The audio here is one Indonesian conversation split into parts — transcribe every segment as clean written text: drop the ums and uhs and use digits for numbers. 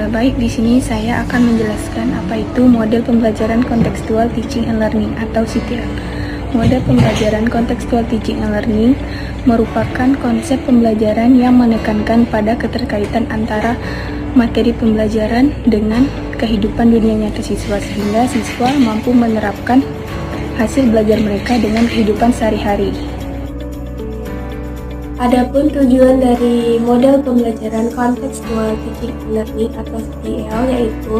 Baik, di sini saya akan menjelaskan apa itu model pembelajaran kontekstual teaching and learning atau CTL. Model pembelajaran kontekstual teaching and learning merupakan konsep pembelajaran yang menekankan pada keterkaitan antara materi pembelajaran dengan kehidupan dunia nyata siswa, sehingga siswa mampu menerapkan hasil belajar mereka dengan kehidupan sehari-hari. Adapun tujuan dari model pembelajaran kontekstual teaching and learning atau CTL yaitu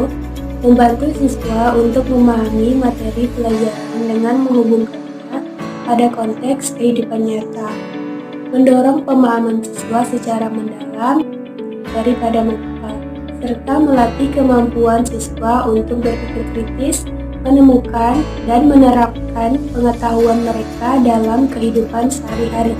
membantu siswa untuk memahami materi pelajaran dengan menghubungkannya pada konteks kehidupan nyata, mendorong pemahaman siswa secara mendalam daripada menghafal, serta melatih kemampuan siswa untuk berpikir kritis, menemukan dan menerapkan pengetahuan mereka dalam kehidupan sehari-hari.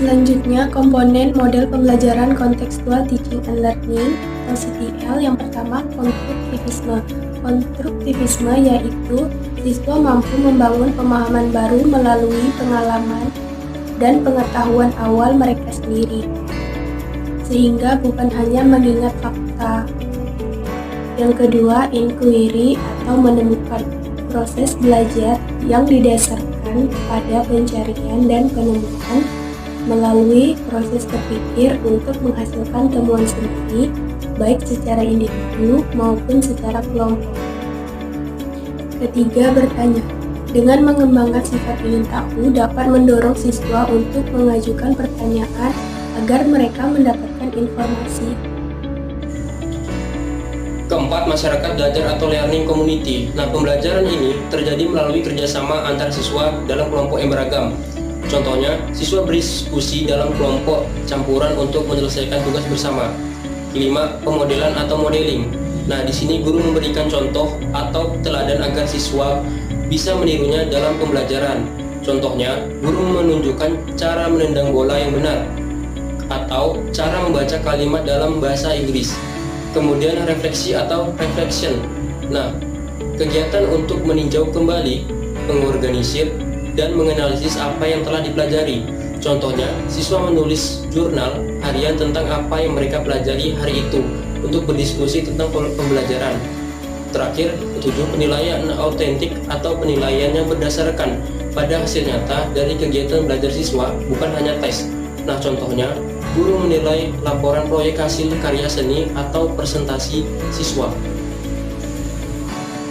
Selanjutnya, komponen model pembelajaran kontekstual teaching and learning atau CTL yang pertama, konstruktivisme. Konstruktivisme yaitu siswa mampu membangun pemahaman baru melalui pengalaman dan pengetahuan awal mereka sendiri, sehingga bukan hanya mengingat fakta. Yang kedua, inquiry atau menemukan. Proses belajar yang didasarkan pada pencarian dan penemuan melalui proses berpikir untuk menghasilkan temuan sendiri, baik secara individu maupun secara kelompok. Ketiga, bertanya. Dengan mengembangkan sifat ingin tahu dapat mendorong siswa untuk mengajukan pertanyaan agar mereka mendapatkan informasi. Keempat, masyarakat belajar atau learning community. Nah, pembelajaran ini terjadi melalui kerjasama antar siswa dalam kelompok yang beragam. Contohnya, siswa berdiskusi dalam kelompok campuran untuk menyelesaikan tugas bersama. Kelima, pemodelan atau modeling. Nah, di sini guru memberikan contoh atau teladan agar siswa bisa menirunya dalam pembelajaran. Contohnya, guru menunjukkan cara menendang bola yang benar atau cara membaca kalimat dalam bahasa Inggris. Kemudian refleksi atau reflection. Nah, kegiatan untuk meninjau kembali, mengorganisir, dan menganalisis apa yang telah dipelajari. Contohnya, siswa menulis jurnal harian tentang apa yang mereka pelajari hari itu untuk berdiskusi tentang pembelajaran. Terakhir, ketujuh, penilaian autentik atau penilaian yang berdasarkan pada hasil nyata dari kegiatan belajar siswa, bukan hanya tes. Nah, contohnya, guru menilai laporan proyek hasil karya seni atau presentasi siswa.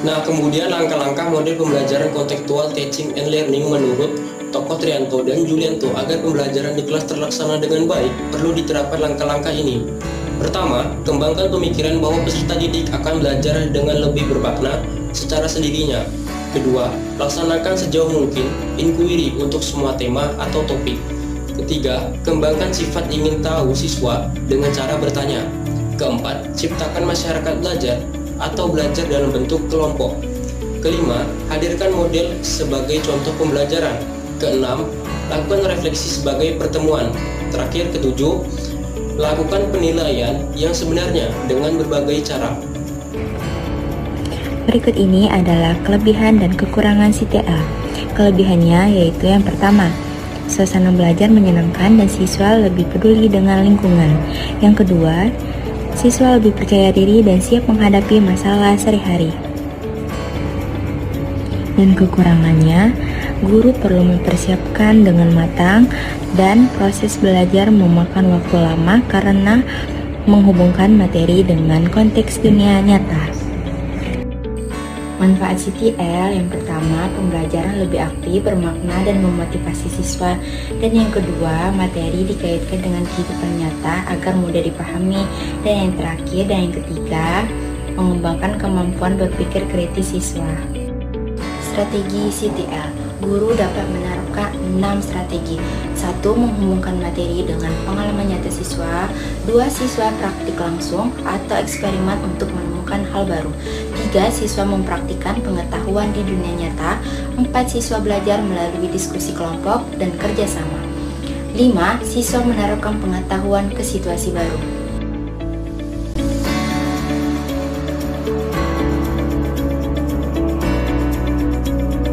Nah, kemudian langkah-langkah model pembelajaran kontekstual teaching and learning menurut Tokoh Trianto dan Julianto agar pembelajaran di kelas terlaksana dengan baik, perlu diterapkan langkah-langkah ini. Pertama, kembangkan pemikiran bahwa peserta didik akan belajar dengan lebih bermakna secara sendirinya. Kedua, laksanakan sejauh mungkin inquiry untuk semua tema atau topik. Ketiga, kembangkan sifat ingin tahu siswa dengan cara bertanya. Keempat, ciptakan masyarakat belajar atau belajar dalam bentuk kelompok. Kelima, hadirkan model sebagai contoh pembelajaran. Keenam, lakukan refleksi sebagai pertemuan. Terakhir, ketujuh, lakukan penilaian yang sebenarnya dengan berbagai cara. Berikut ini adalah kelebihan dan kekurangan CTL. Kelebihannya yaitu yang pertama, suasana belajar menyenangkan dan siswa lebih peduli dengan lingkungan. Yang kedua, siswa lebih percaya diri dan siap menghadapi masalah sehari-hari. Dan kekurangannya, guru perlu mempersiapkan dengan matang dan proses belajar memakan waktu lama karena menghubungkan materi dengan konteks dunia nyata. Manfaat CTL yang pertama, pembelajaran lebih aktif, bermakna, dan memotivasi siswa. Dan yang kedua, materi dikaitkan dengan kehidupan nyata agar mudah dipahami. Dan yang terakhir dan yang ketiga, mengembangkan kemampuan berpikir kritis siswa. Strategi CTL. Guru dapat menerapkan 6 strategi. 1. Menghubungkan materi dengan pengalaman nyata siswa. 2. Siswa praktik langsung atau eksperimen untuk menemukan hal baru. 3. Siswa mempraktikkan pengetahuan di dunia nyata. 4. Siswa belajar melalui diskusi kelompok dan kerjasama. 5. Siswa menerapkan pengetahuan ke situasi baru.